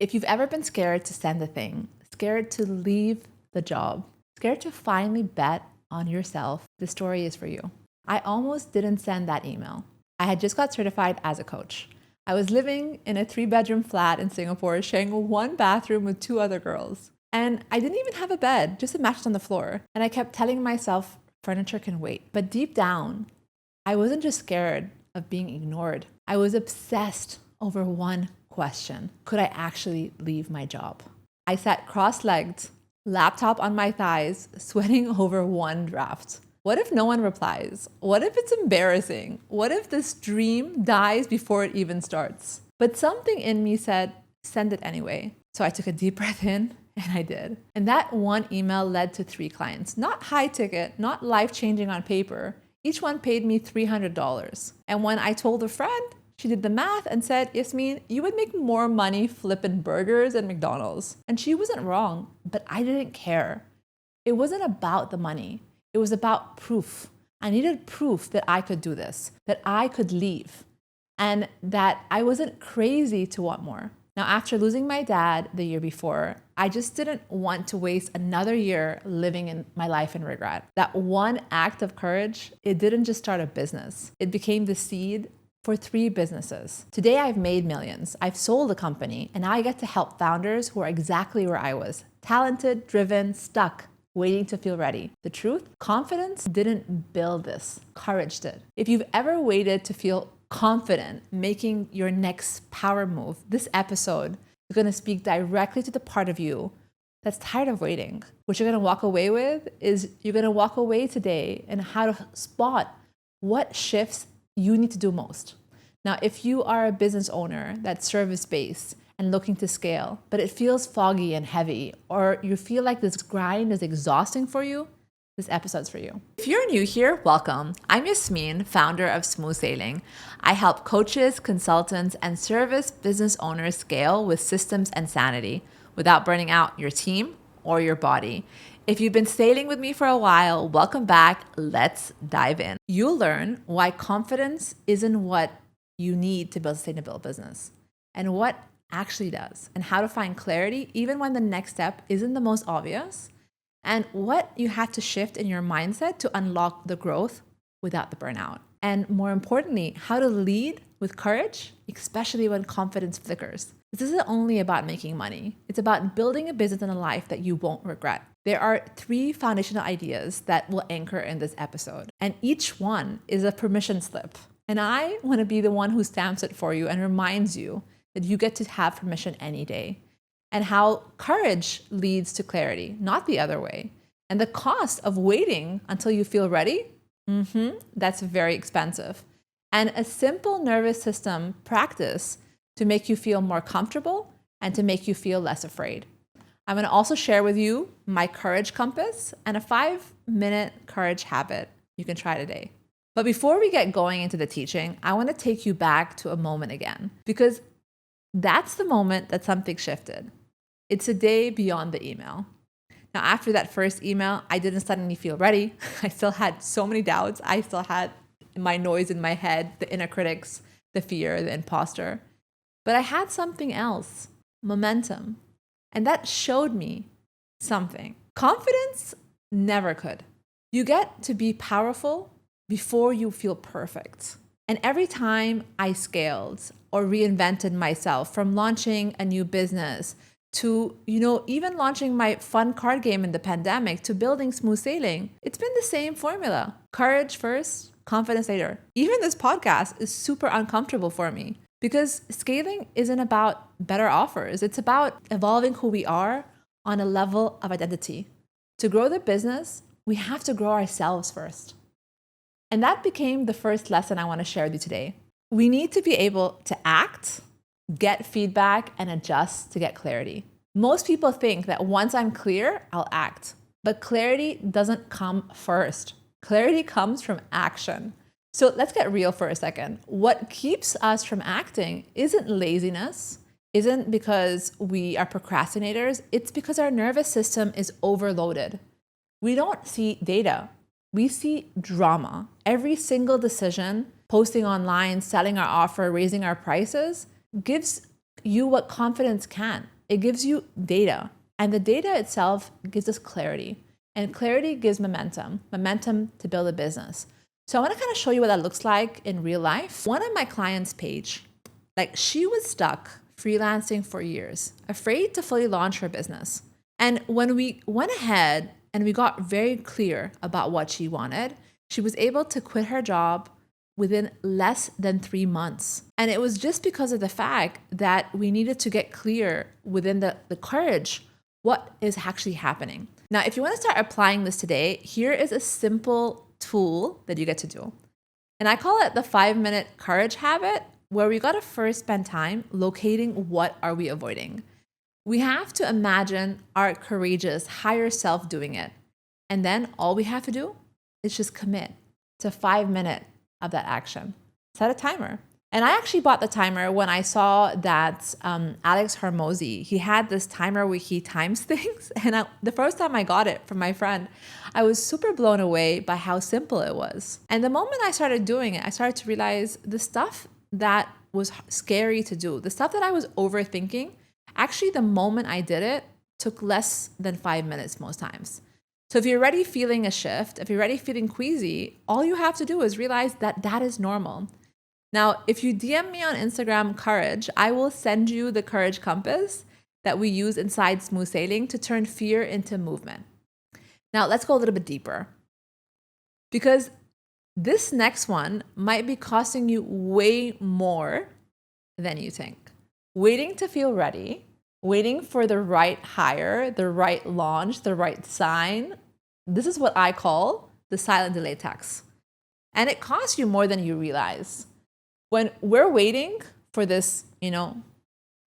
If you've ever been scared to send a thing, scared to leave the job, scared to finally bet on yourself, the story is for you. I almost didn't send that email. I had just got certified as a coach. I was living in a 3-bedroom flat in Singapore, sharing one bathroom with 2 other girls. And I didn't even have a bed, just a mattress on the floor. And I kept telling myself, furniture can wait. But deep down, I wasn't just scared of being ignored. I was obsessed over one question. Could I actually leave my job? I sat cross-legged, laptop on my thighs, sweating over one draft. What if no one replies? What if it's embarrassing? What if this dream dies before it even starts? But something in me said, send it anyway. So I took a deep breath in and I did. And that one email led to 3 clients. Not high ticket, not life-changing on paper. Each one paid me $300. And when I told a friend, she did the math and said, Yasmin, you would make more money flipping burgers at McDonald's. And she wasn't wrong, but I didn't care. It wasn't about the money. It was about proof. I needed proof that I could do this, that I could leave, and that I wasn't crazy to want more. Now, after losing my dad the year before, I just didn't want to waste another year living in my life in regret. That one act of courage, it didn't just start a business. It became the seed for 3 businesses. Today, I've made millions. I've sold a company, and now I get to help founders who are exactly where I was. Talented, driven, stuck, waiting to feel ready. The truth? Confidence didn't build this. Courage did. If you've ever waited to feel confident making your next power move, this episode is going to speak directly to the part of you that's tired of waiting. What you're going to walk away with is you're going to walk away today and how to spot what shifts you need to do most. Now, if you are a business owner that's service-based and looking to scale, but it feels foggy and heavy, or you feel like this grind is exhausting for you, this episode's for you. If you're new here, welcome. I'm Yasmin, founder of Smooth Sailing. I help coaches, consultants, and service business owners scale with systems and sanity without burning out your team or your body. If you've been sailing with me for a while, welcome back. Let's dive in. You'll learn why confidence isn't what you need to build a sustainable business, and what actually does, and how to find clarity even when the next step isn't the most obvious, and what you have to shift in your mindset to unlock the growth without the burnout. And more importantly, how to lead with courage, especially when confidence flickers. This isn't only about making money. It's about building a business and a life that you won't regret. There are 3 foundational ideas that will anchor in this episode, and each one is a permission slip. And I want to be the one who stamps it for you and reminds you that you get to have permission any day, and how courage leads to clarity, not the other way. And the cost of waiting until you feel ready, that's very expensive. And a simple nervous system practice to make you feel more comfortable and to make you feel less afraid. I'm going to also share with you my courage compass and a 5-minute courage habit you can try today. But before we get going into the teaching, I want to take you back to a moment again, because that's the moment that something shifted. It's a day beyond the email. Now, after that first email, I didn't suddenly feel ready. I still had so many doubts. I still had my noise in my head, the inner critics, the fear, the imposter. But I had something else, momentum. And that showed me something. Confidence never could. You get to be powerful before you feel perfect. And every time I scaled or reinvented myself, from launching a new business to, even launching my fun card game in the pandemic, to building Smooth Sailing, it's been the same formula. Courage first, confidence later. Even this podcast is super uncomfortable for me, because scaling isn't about better offers. It's about evolving who we are on a level of identity. To grow the business, we have to grow ourselves first. And that became the first lesson I want to share with you today. We need to be able to act, get feedback, and adjust to get clarity. Most people think that once I'm clear, I'll act. But clarity doesn't come first. Clarity comes from action. So let's get real for a second. What keeps us from acting isn't laziness, isn't because we are procrastinators. It's because our nervous system is overloaded. We don't see data. We see drama. Every single decision, posting online, selling our offer, raising our prices, gives you what confidence can. It gives you data, and the data itself gives us clarity, and clarity gives momentum to build a business. So I want to kind of show you what that looks like in real life. One of my clients, Paige, like she was stuck freelancing for years, afraid to fully launch her business. And when we went ahead and we got very clear about what she wanted, she was able to quit her job within less than 3 months. And it was just because of the fact that we needed to get clear within the courage what is actually happening. Now, if you want to start applying this today, here is a simple tool that you get to do. And I call it the 5-minute courage habit, where we got to first spend time locating what are we avoiding. We have to imagine our courageous higher self doing it. And then all we have to do is just commit to 5 minutes of that action. Set a timer. And I actually bought the timer when I saw that Alex Hormozi, he had this timer where he times things. And the first time I got it from my friend, I was super blown away by how simple it was. And the moment I started doing it, I started to realize the stuff that was scary to do, the stuff that I was overthinking, actually the moment I did it took less than 5 minutes most times. So if you're already feeling a shift, if you're already feeling queasy, all you have to do is realize that that is normal. Now, if you DM me on Instagram, Courage, I will send you the Courage Compass that we use inside Smooth Sailing to turn fear into movement. Now, let's go a little bit deeper, because this next one might be costing you way more than you think. Waiting to feel ready, waiting for the right hire, the right launch, the right sign. This is what I call the silent delay tax. And it costs you more than you realize. When we're waiting for this,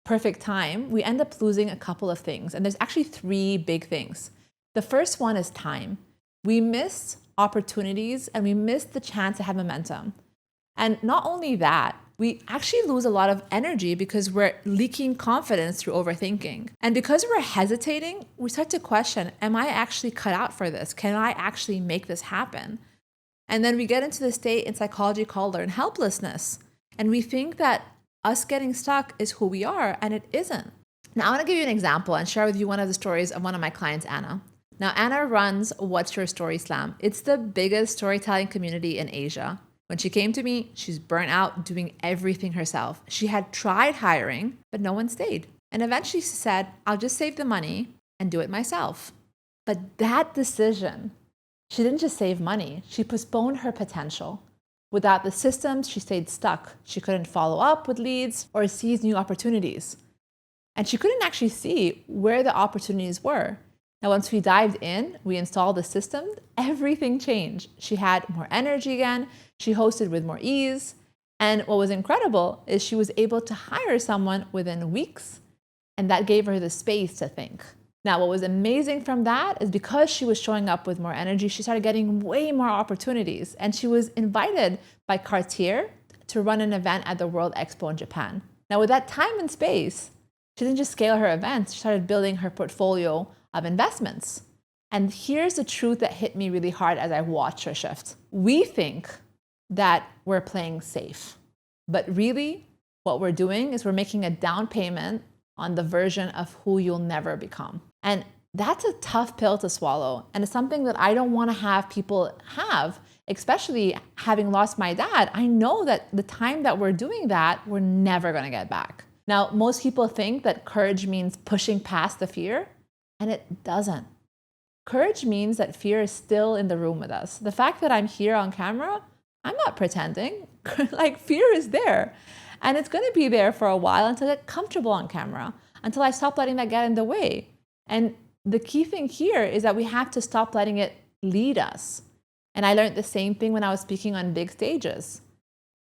perfect time, we end up losing a couple of things. And there's actually 3 big things. The first one is time. We miss opportunities and we miss the chance to have momentum. And not only that, we actually lose a lot of energy because we're leaking confidence through overthinking. And because we're hesitating, we start to question, am I actually cut out for this? Can I actually make this happen? And then we get into the state in psychology called learned helplessness. And we think that us getting stuck is who we are, and it isn't. Now, I want to give you an example and share with you one of the stories of one of my clients, Anna. Now, Anna runs What's Your Story Slam. It's the biggest storytelling community in Asia. When she came to me, she's burnt out doing everything herself. She had tried hiring, but no one stayed. And eventually she said, I'll just save the money and do it myself. But that decision, she didn't just save money, she postponed her potential. Without the systems, she stayed stuck. She couldn't follow up with leads or seize new opportunities. And she couldn't actually see where the opportunities were. Now, once we dived in, we installed the system, everything changed. She had more energy again. She hosted with more ease. And what was incredible is she was able to hire someone within weeks, and that gave her the space to think. Now, what was amazing from that is because she was showing up with more energy, she started getting way more opportunities. And she was invited by Cartier to run an event at the World Expo in Japan. Now, with that time and space, she didn't just scale her events, she started building her portfolio of investments. And here's the truth that hit me really hard as I watched her shift. We think that we're playing safe, but really what we're doing is we're making a down payment on the version of who you'll never become. And that's a tough pill to swallow. And it's something that I don't want to have people have, especially having lost my dad. I know that the time that we're doing that, we're never going to get back. Now, most people think that courage means pushing past the fear, and it doesn't. Courage means that fear is still in the room with us. The fact that I'm here on camera, I'm not pretending. Like, fear is there. And it's going to be there for a while until I get comfortable on camera, until I stop letting that get in the way. And the key thing here is that we have to stop letting it lead us. And I learned the same thing when I was speaking on big stages.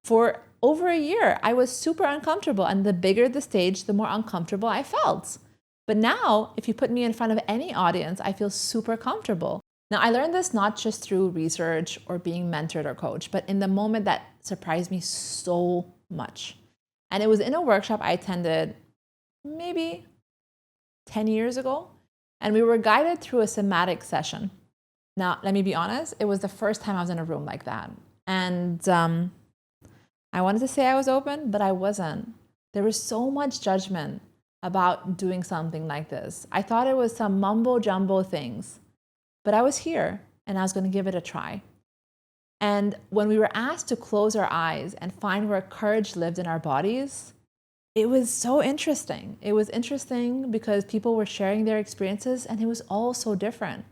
For over a year, I was super uncomfortable. And the bigger the stage, the more uncomfortable I felt. But now, if you put me in front of any audience, I feel super comfortable. Now, I learned this not just through research or being mentored or coached, but in the moment that surprised me so much. And it was in a workshop I attended maybe 10 years ago, and we were guided through a somatic session. Now, let me be honest, it was the first time I was in a room like that. And I wanted to say I was open, but I wasn't. There was so much judgment about doing something like this. I thought it was some mumbo jumbo things, but I was here and I was going to give it a try. And when we were asked to close our eyes and find where courage lived in our bodies, it was so interesting. It was interesting because people were sharing their experiences and it was all so different.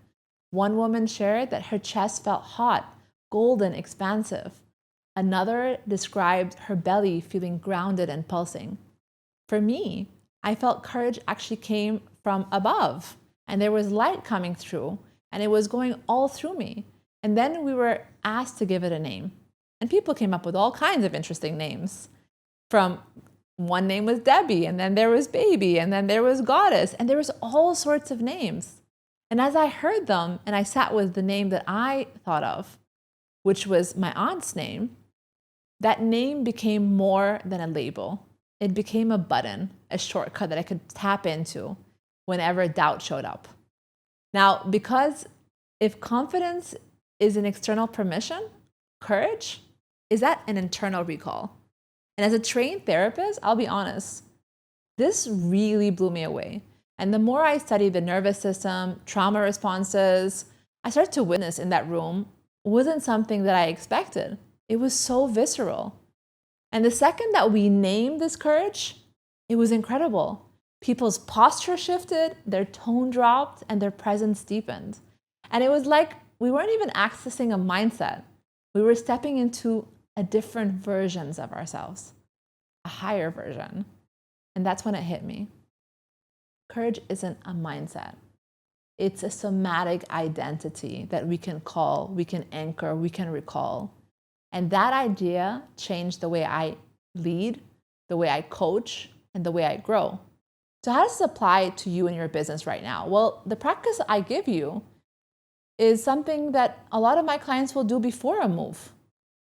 One woman shared that her chest felt hot, golden, expansive. Another described her belly feeling grounded and pulsing. For me, I felt courage actually came from above and there was light coming through and it was going all through me. And then we were asked to give it a name. And people came up with all kinds of interesting names. From one name was Debbie, and then there was Baby, and then there was Goddess, and there was all sorts of names. And as I heard them, and I sat with the name that I thought of, which was my aunt's name, that name became more than a label. It became a button, a shortcut that I could tap into whenever doubt showed up. Now, because if confidence is an external permission, courage is that an internal recall. And as a trained therapist, I'll be honest, this really blew me away. And the more I studied the nervous system, trauma responses, I started to witness in that room wasn't something that I expected. It was so visceral. And the second that we named this courage, it was incredible. People's posture shifted, their tone dropped, and their presence deepened. And it was like we weren't even accessing a mindset. We were stepping into a different versions of ourselves, a higher version. And that's when it hit me. Courage isn't a mindset. It's a somatic identity that we can call, we can anchor, we can recall. And that idea changed the way I lead, the way I coach, and the way I grow. So how does this apply to you in your business right now? Well, the practice I give you is something that a lot of my clients will do before a move,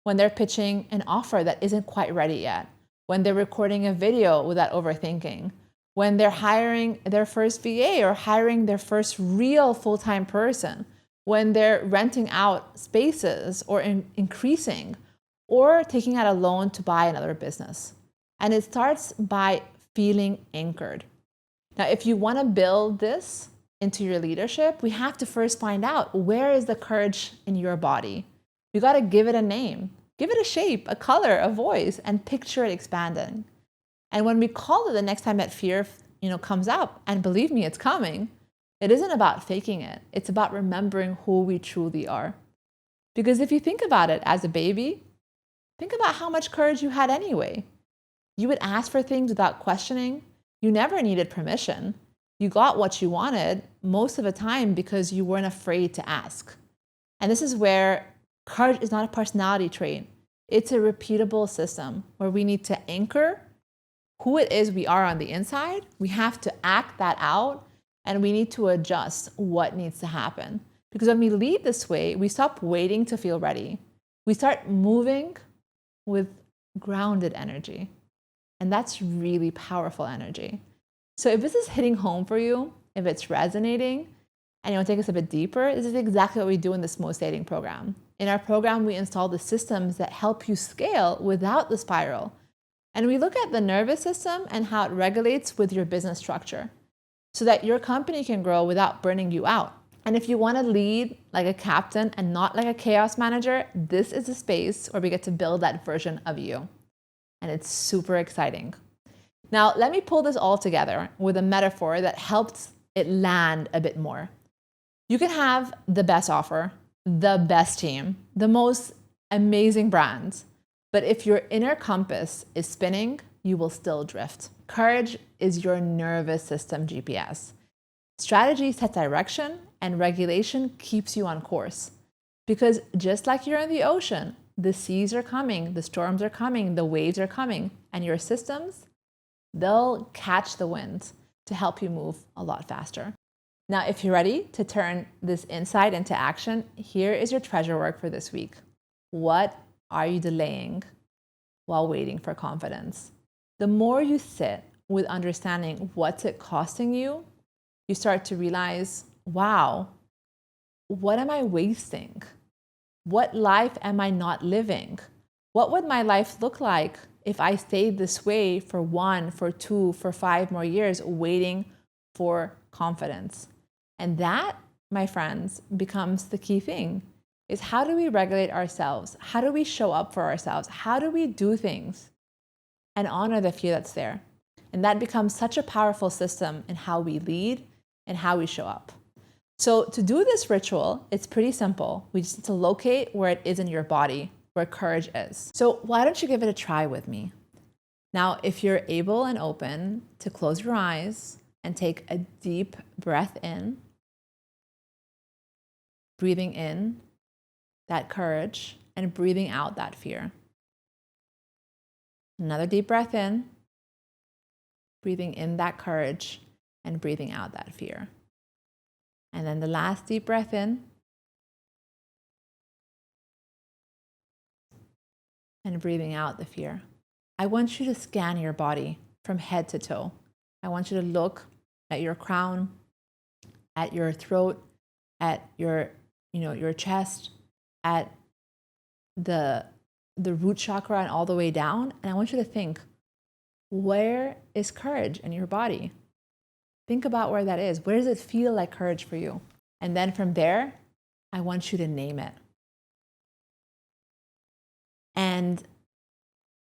when they're pitching an offer that isn't quite ready yet, when they're recording a video without overthinking, when they're hiring their first VA or hiring their first real full-time person, when they're renting out spaces or increasing or taking out a loan to buy another business. And it starts by feeling anchored. Now, if you want to build this into your leadership, we have to first find out, where is the courage in your body? You got to give it a name, give it a shape, a color, a voice, and picture it expanding. And when we call it the next time that fear, comes up, and believe me, it's coming, it isn't about faking it. It's about remembering who we truly are. Because if you think about it as a baby, think about how much courage you had anyway. You would ask for things without questioning. You never needed permission. You got what you wanted most of the time because you weren't afraid to ask. And this is where courage is not a personality trait. It's a repeatable system where we need to anchor who it is we are on the inside. We have to act that out, and we need to adjust what needs to happen. Because when we lead this way, we stop waiting to feel ready. We start moving with grounded energy. And that's really powerful energy. So if this is hitting home for you, if it's resonating, and you want to take us a bit deeper, this is exactly what we do in the Most Dating program. In our program, we install the systems that help you scale without the spiral. And we look at the nervous system and how it regulates with your business structure so that your company can grow without burning you out. And if you want to lead like a captain and not like a chaos manager, this is a space where we get to build that version of you. And it's super exciting. Now, let me pull this all together with a metaphor that helps it land a bit more. You can have the best offer, the best team, the most amazing brand, but if your inner compass is spinning, you will still drift. Courage is your nervous system GPS. Strategy sets direction, and regulation keeps you on course. Because just like you're in the ocean, the seas are coming, the storms are coming, the waves are coming, and your systems, they'll catch the wind to help you move a lot faster. Now, if you're ready to turn this insight into action, here is your treasure work for this week. What are you delaying while waiting for confidence? The more you sit with understanding what's it costing you, you start to realize, wow, what am I wasting? What life am I not living? What would my life look like if I stayed this way for 1, for 2, for 5 more years, waiting for confidence. And that, my friends, becomes the key thing, is how do we regulate ourselves? How do we show up for ourselves? How do we do things and honor the fear that's there? And that becomes such a powerful system in how we lead and how we show up. So to do this ritual, it's pretty simple. We just need to locate where it is in your body, where courage is. So why don't you give it a try with me? Now, if you're able and open to close your eyes and take a deep breath in, breathing in that courage and breathing out that fear. Another deep breath in, breathing in that courage and breathing out that fear. And then the last deep breath in and breathing out the fear. I want you to scan your body from head to toe. I want you to look at your crown, at your throat, at your chest, at the root chakra and all the way down. And I want you to think, where is courage in your body? Think about where that is. Where does it feel like courage for you? And then from there, I want you to name it. And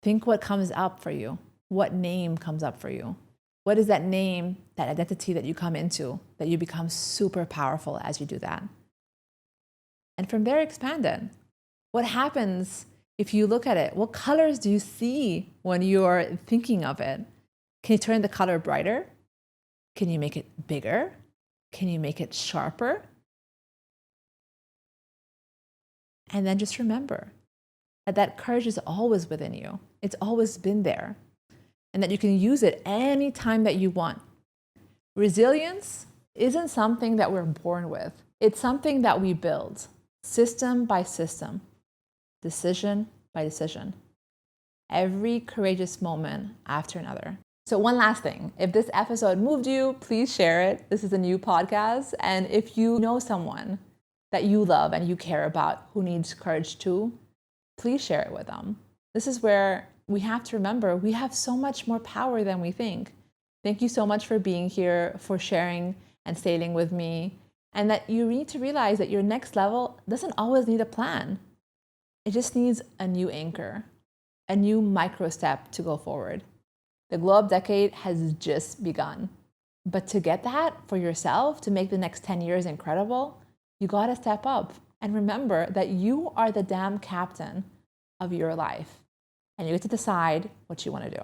think what comes up for you. What name comes up for you? What is that name, that identity that you come into, that you become super powerful as you do that? And from there, expand it. What happens if you look at it? What colors do you see when you are thinking of it? Can you turn the color brighter? Can you make it bigger? Can you make it sharper? And then just remember that courage is always within you. It's always been there. And that you can use it anytime that you want. Resilience isn't something that we're born with. It's something that we build, system by system, decision by decision. Every courageous moment after another. So one last thing, if this episode moved you, please share it. This is a new podcast. And if you know someone that you love and you care about who needs courage too, please share it with them. This is where we have to remember we have so much more power than we think. Thank you so much for being here, for sharing and sailing with me, and that you need to realize that your next level doesn't always need a plan. It just needs a new anchor, a new micro step to go forward. The glow up decade has just begun. But to get that for yourself, to make the next 10 years incredible, you gotta step up and remember that you are the damn captain of your life. And you get to decide what you wanna do.